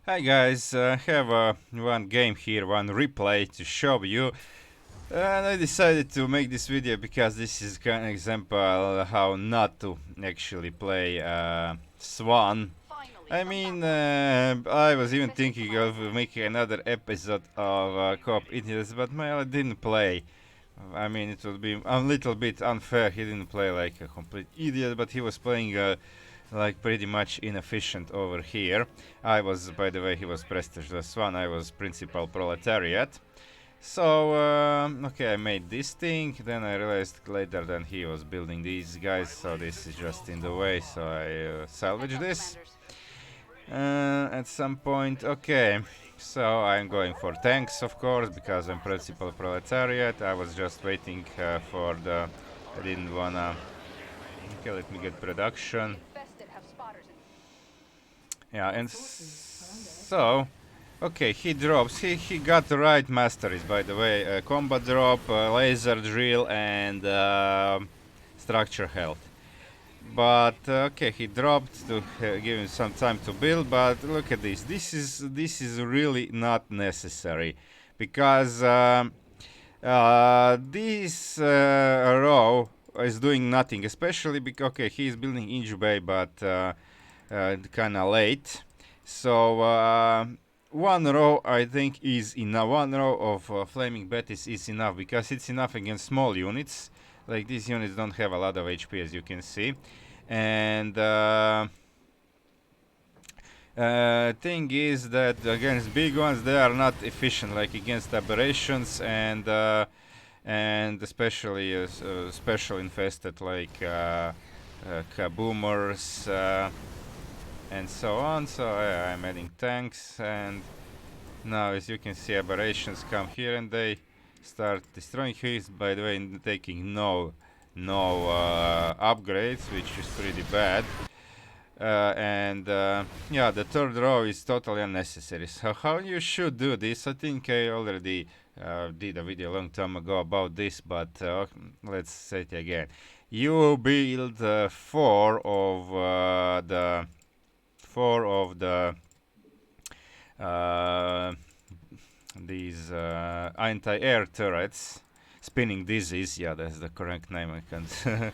Hi guys, I have one game here, one replay to show you. And I decided to make this video because this is kind of example how not to actually play Swann. I was even thinking of making another episode of Co-op Idiots, but I didn't play. I mean, it would be a little bit unfair. He didn't play like a complete idiot, but he was playing like pretty much inefficient over here. I was, by the way, he was Prestige plus one. I was Principal Proletariat. So, okay, I made this thing. Then I realized later that he was building these guys, so this is just in the way. So I salvage this at some point. Okay, so I'm going for tanks, of course, because I'm Principal Proletariat. I was just waiting for the. I didn't wanna. Okay, let me get production. Yeah, and so, okay, he drops. He got the right masteries, by the way. Combat drop, laser drill, and structure health. But okay, he dropped to give him some time to build. But look at this. This is really not necessary, because this row is doing nothing. Especially because okay, he is building Inju Bay, but kind of late. So one row I think is enough. One row of Flaming Betis is enough because it's enough against small units. Like these units don't have a lot of HP, as you can see. And thing is that against big ones they are not efficient, like against aberrations and especially special infested like kaboomers. And so on. So I'm adding tanks, and now as you can see aberrations come here and they start destroying. He's by the way taking no upgrades, which is pretty bad. And yeah, the third row is totally unnecessary. So how you should do this, I think I already did a video a long time ago about this, but let's say it again. You build four of the uh, these anti-air turrets, spinning dizzies. Yeah, that's the correct name. I can't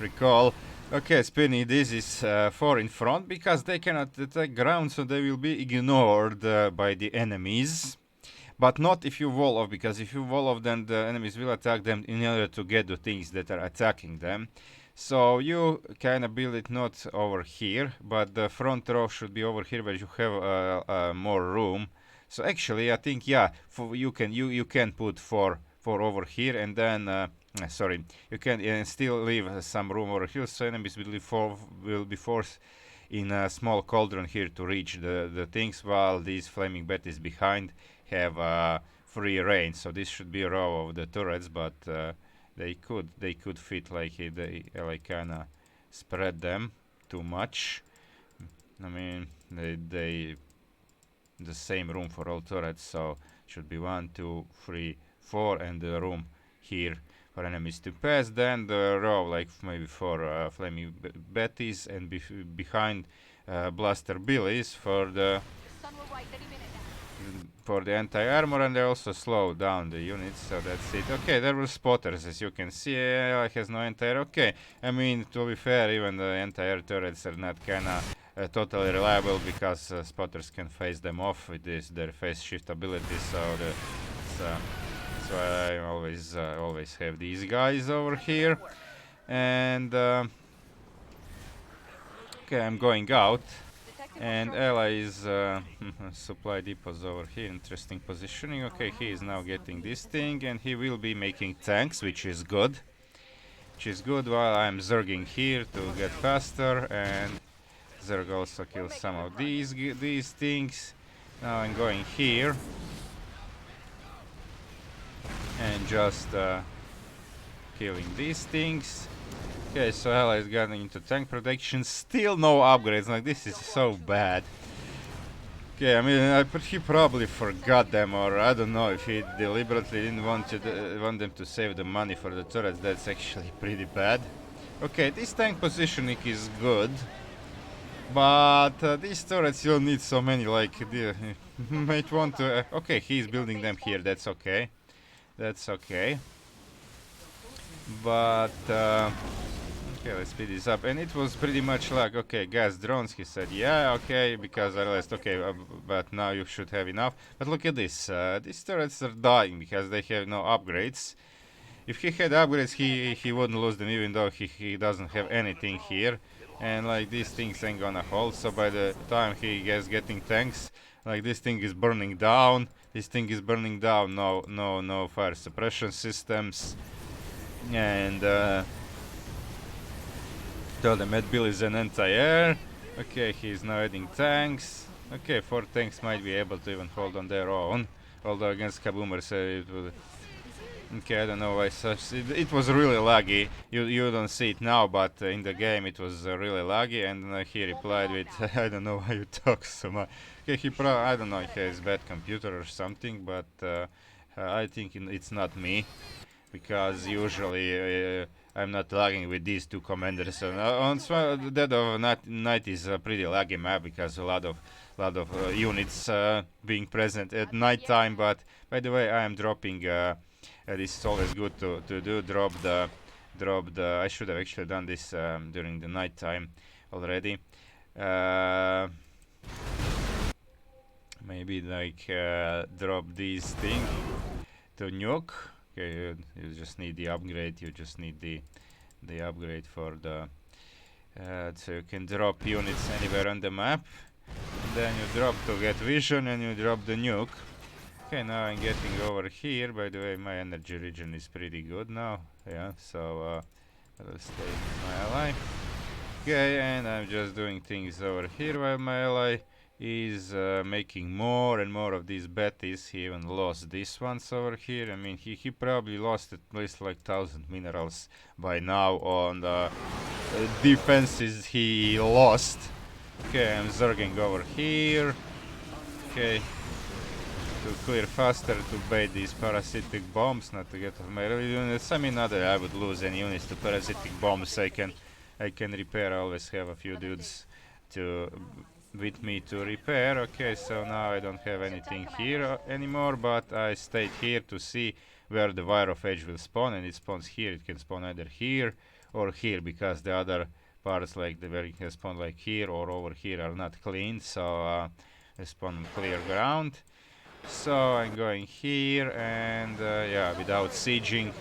recall. Okay, spinning dizzies four in front because they cannot attack ground, so they will be ignored by the enemies. But not if you wall off, because if you wall off, then the enemies will attack them in order to get the things that are attacking them. So you kind of build it not over here, but the front row should be over here, where you have more room. So actually, I think yeah, you can put four over here, and then sorry, you can still leave some room over here, so enemies will be forced in a small cauldron here to reach the things, while these flaming betis behind have free reign. So this should be a row of the turrets, but they could fit like they like kinda spread them too much. I mean they the same room for all turrets, so should be 1, 2, 3, 4, and the room here for enemies to pass. Then the row like maybe for flaming betties, and behind blaster billies for the anti-armor, and they also slow down the units, so that's it. Okay, there were spotters, as you can see. It has no anti-air. Okay, I mean, to be fair, even the anti-air turrets are not kinda totally reliable, because spotters can phase them off with their phase shift ability, so that's why I always have these guys over here. And okay, I'm going out. And allies supply depots over here. Interesting positioning. Okay, he is now getting this thing, and he will be making tanks, which is good. While I'm zerging here to get faster, and Zerg also kills some of these things. Now I'm going here and just killing these things. Okay, so allies got into tank protection. Still no upgrades. Like, this is so bad. Okay, I mean, he probably forgot them, or I don't know if he deliberately didn't want them to save the money for the turrets. That's actually pretty bad. Okay, this tank positioning is good. But these turrets, you'll need so many, like, might want to... okay, he's building them here, that's okay. That's okay. But... okay, let's speed this up. And it was pretty much like, okay, gas drones, he said, yeah, okay, because I realized, okay, but now you should have enough. But look at this, these turrets are dying because they have no upgrades. If he had upgrades, he wouldn't lose them, even though he doesn't have anything here. And like these things ain't gonna hold, so by the time he gets getting tanks, like this thing is burning down, this thing is burning down, no fire suppression systems. And tell them Ed Bill is an anti-air. Okay, he's now adding tanks. Okay, 4 tanks might be able to even hold on their own. Although against Kaboomers it would... okay, I don't know why such... it was really laggy. You don't see it now, but in the game it was really laggy. And he replied with, I don't know why you talk so much. Okay, I don't know, he has bad computer or something, but I think it's not me. Because usually I'm not lagging with these two commanders. So on Dead of Night is a pretty laggy map because a lot of units being present at night time. But by the way, I am dropping. This is always good to do. Drop the. I should have actually done this during the night time already. Maybe like drop these thing to nuke. Okay, you just need the upgrade. You just need the upgrade for the so you can drop units anywhere on the map. And then you drop to get vision, and you drop the nuke. Okay, now I'm getting over here. By the way, my energy region is pretty good now. Yeah, so I'll stay with my ally. Okay, and I'm just doing things over here while my ally is making more and more of these betties. He even lost this ones over here. I mean, he probably lost at least like 1,000 minerals by now on the defenses he lost. Okay, I'm zerging over here. Okay, to clear faster, to bait these parasitic bombs, not to get off my units. I mean, not that I would lose any units to parasitic bombs. I can repair. I always have a few dudes to with me to repair. Okay, so now I don't have anything here anymore, but I stayed here to see where the Wire of Age will spawn, and it spawns here. It can spawn either here or here, because the other parts, like where it can spawn like here or over here, are not cleaned, so I spawn on clear ground. So I'm going here, and yeah, without sieging,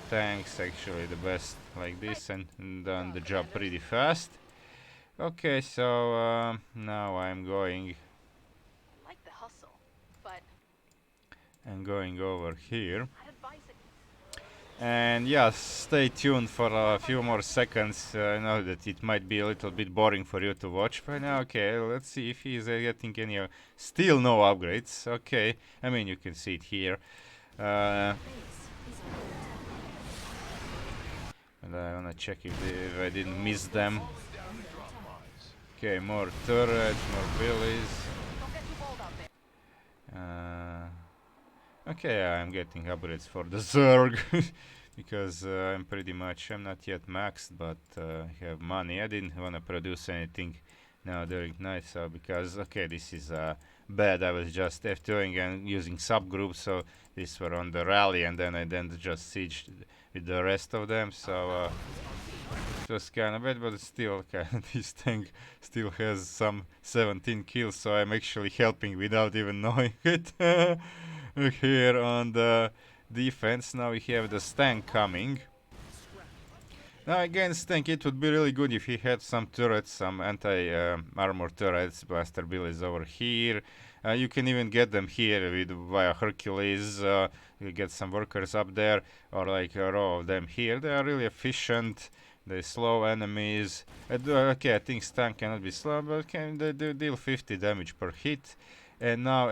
tanks actually the best like this, and done the job pretty fast. Okay, so now I'm going over here. And yeah, stay tuned for a few more seconds. I know that it might be a little bit boring for you to watch, but now, okay, let's see if he's getting any... still no upgrades. Okay, I mean, you can see it here. And I wanna check if I didn't miss them. Okay, more turrets, more billies. Okay, I'm getting upgrades for the Zerg. Because I'm not yet maxed, but I have money. I didn't want to produce anything now during night, so because, okay, this is bad. I was just F2ing and using subgroups, so these were on the rally, and then I just sieged with the rest of them, so it was kind of bad, but still, this tank still has some 17 kills, so I'm actually helping without even knowing it. Here on the defense, now we have the Stank coming. Now against tank, it would be really good if he had some turrets, some anti-armor turrets. Blaster Bill is over here. You can even get them here via Hercules. You get some workers up there, or like a row of them here. They are really efficient. They slow enemies. Okay, I think Stank cannot be slow, but they deal 50 damage per hit. And now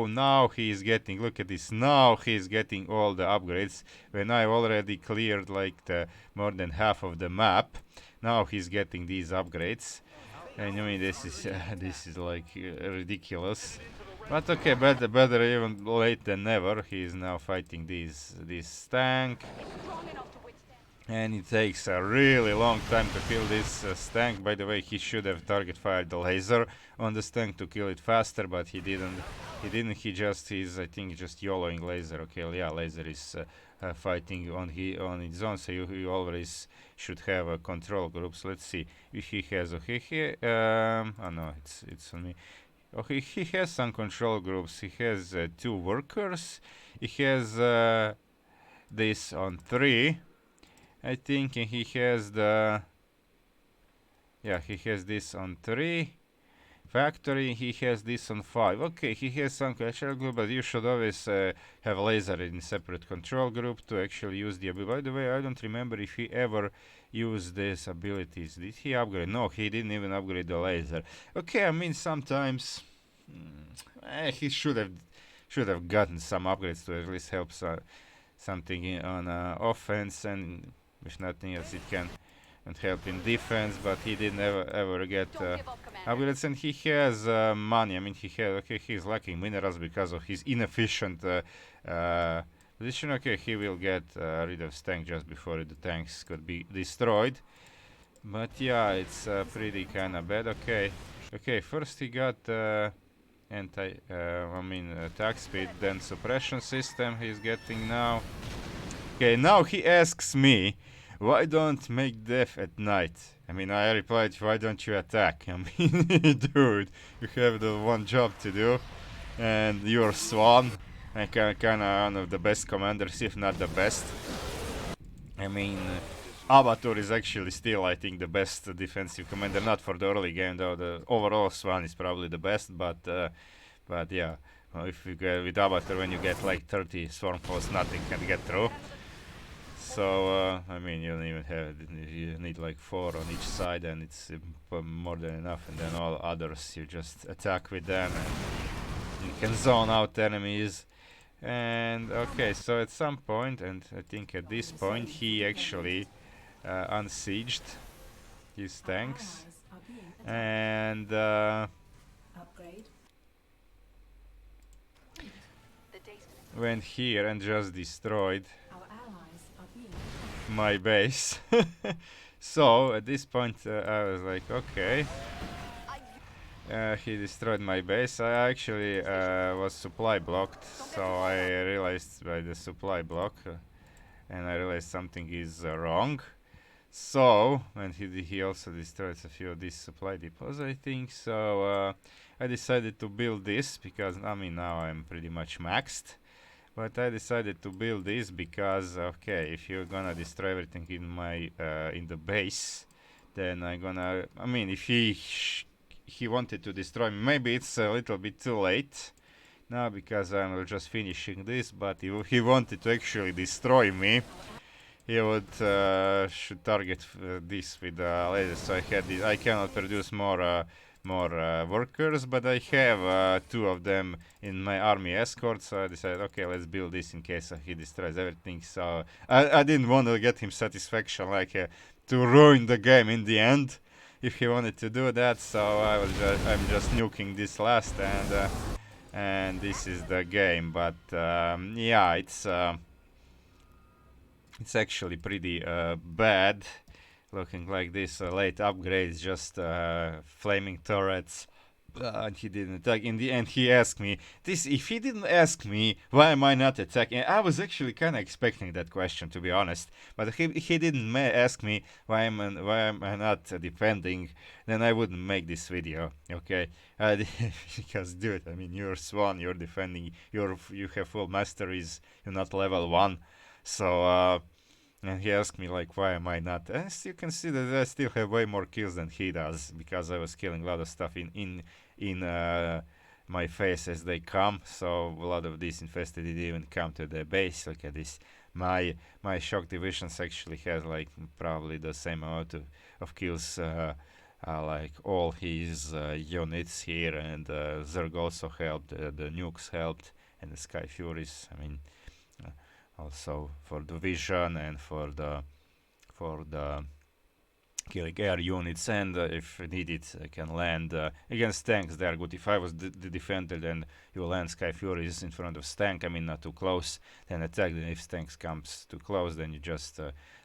now he's getting, look at this, now he's getting all the upgrades, when I already cleared like the more than half of the map. Now he's getting these upgrades, and I mean, this is like ridiculous. But okay, better even late than never. He is now fighting this tank. and it takes a really long time to kill this stank. By the way, he should have target fired the laser on the stank to kill it faster, but he didn't. He just is, I think, just YOLOing laser. Okay, yeah, laser is fighting on its own, so you always should have a control group. So let's see if he has. Okay, oh no, it's on me. Okay, he has some control groups. He has two workers. He has this on 3. I think, and he has the, yeah, he has this on 3 factory. He has this on 5. Okay, he has some control group, but you should always have laser in separate control group to actually use the ability. By the way, I don't remember if he ever used these abilities. Did he upgrade? No, he didn't even upgrade the laser. Okay, I mean sometimes he should have gotten some upgrades to at least help something on offense, and if nothing else, it can and help in defense. But he didn't ever get upgrades, and he has money. I mean, he's lacking minerals because of his inefficient position. Okay, he will get rid of tank just before the tanks could be destroyed. But yeah, it's pretty kind of bad. Okay. First he got attack speed, then suppression system he's getting now. Okay, now he asks me, why don't make death at night? I mean, I replied, why don't you attack? I mean, dude, you have the one job to do, and you're Swann, and kind of one of the best commanders, if not the best. I mean, Abatur is actually still, I think, the best defensive commander, not for the early game, though. The overall Swann is probably the best, but yeah, if you get with Abatur, when you get like 30 swarm force, nothing can get through. So I mean, you don't even have, you need like 4 on each side, and it's more than enough. And then all others, you just attack with them, and you can zone out enemies. And okay, so at some point, and I think at this point, he actually unsieged his tanks, and went here and just destroyed my base. So at this point, I was like, okay. He destroyed my base. I actually was supply blocked, so I realized by the supply block, and I realized something is wrong. So, and he also destroyed a few of these supply depots, I think. So I decided to build this because, I mean, now I'm pretty much maxed. But I decided to build this because, okay, if you're gonna destroy everything in my in the base, then I'm gonna. I mean, if he wanted to destroy me, maybe it's a little bit too late now because I'm just finishing this. But if he wanted to actually destroy me, he would should target this with laser. So I cannot produce more workers, but I have 2 of them in my army escort. So I decided, okay, let's build this in case he destroys everything. So I didn't want to get him satisfaction, like to ruin the game in the end, if he wanted to do that. So I'm just nuking this last, and this is the game. But yeah, it's actually pretty bad looking like this. Late upgrades, just flaming turrets. And he didn't attack. In the end, he asked me this. If he didn't ask me, why am I not attacking? I was actually kind of expecting that question, to be honest. But he didn't ask me why am I not defending. Then I wouldn't make this video. Okay, because dude, I mean, you're Swann. You're defending. You have full masteries. You're not level 1. So and he asked me like, why am I not? As you can see that I still have way more kills than he does because I was killing a lot of stuff in my face as they come. So a lot of these infested didn't even come to the base. Look at this. My shock divisions actually has like probably the same amount of kills. Like all his units here, and Zerg also helped. The nukes helped, and the Sky Furies. I mean, also for the vision and for the killing air units, and if needed, can land against tanks. They are good. If I was the defender, then you will land Sky Furies in front of tank. I mean, not too close. Then attack. Then if tanks comes too close, then you just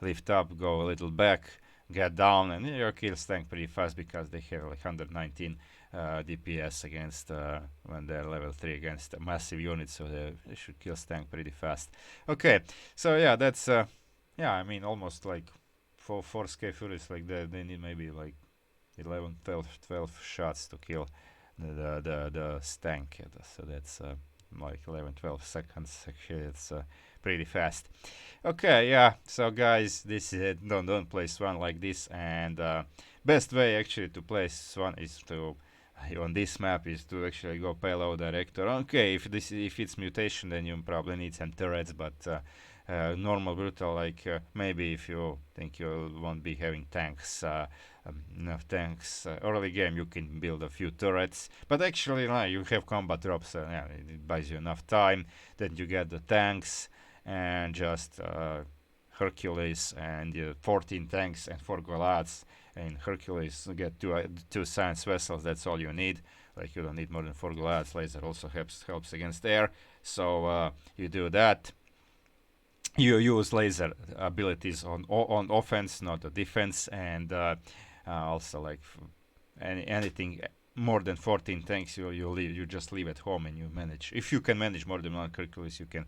lift up, go a little back, get down, and you kill tank pretty fast because they have like 119 DPS against when they're level 3 against a massive unit, so they should kill tank pretty fast. Okay, so yeah, that's yeah. I mean, almost like for 4K Furies like that, they need maybe like 11, 12 shots to kill the stank. So that's like 11, 12 seconds. Actually, it's pretty fast. Okay, yeah. So guys, this is it. Don't play Swann like this. And best way actually to play Swann is to on this map is to actually go payload director. Okay, if it's mutation, then you probably need some turrets, but normal brutal, like maybe if you think you won't be having tanks, enough tanks early game, you can build a few turrets, but actually you have combat drops, yeah, it buys you enough time. Then you get the tanks and just Hercules and 14 tanks and 4 Goliaths. And Hercules get two science vessels. That's all you need. Like you don't need more than 4 Goliaths. Laser also helps against air. So you do that. You use laser abilities on offense, not the defense, and also like anything more than 14 tanks, you just leave at home and you manage. If you can manage more than one Hercules, you can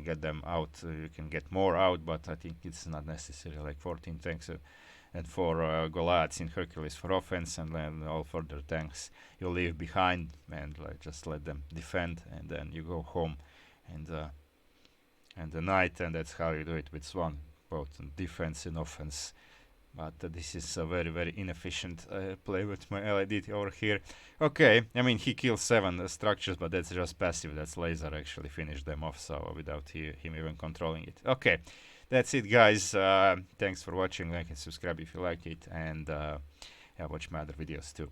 get them out. You can get more out, but I think it's not necessary. Like 14 tanks and 4 Goliaths in Hercules for offense, and then all further tanks you leave behind and like just let them defend, and then you go home and the night, and that's how you do it with Swann, both in defense and offense. But this is a very, very inefficient play with my LID over here. Okay, I mean, he kills 7 structures, but that's just passive. That's laser actually finished them off, so without him even controlling it. Okay, that's it, guys. Thanks for watching. Like and subscribe if you liked it, and yeah, watch my other videos too.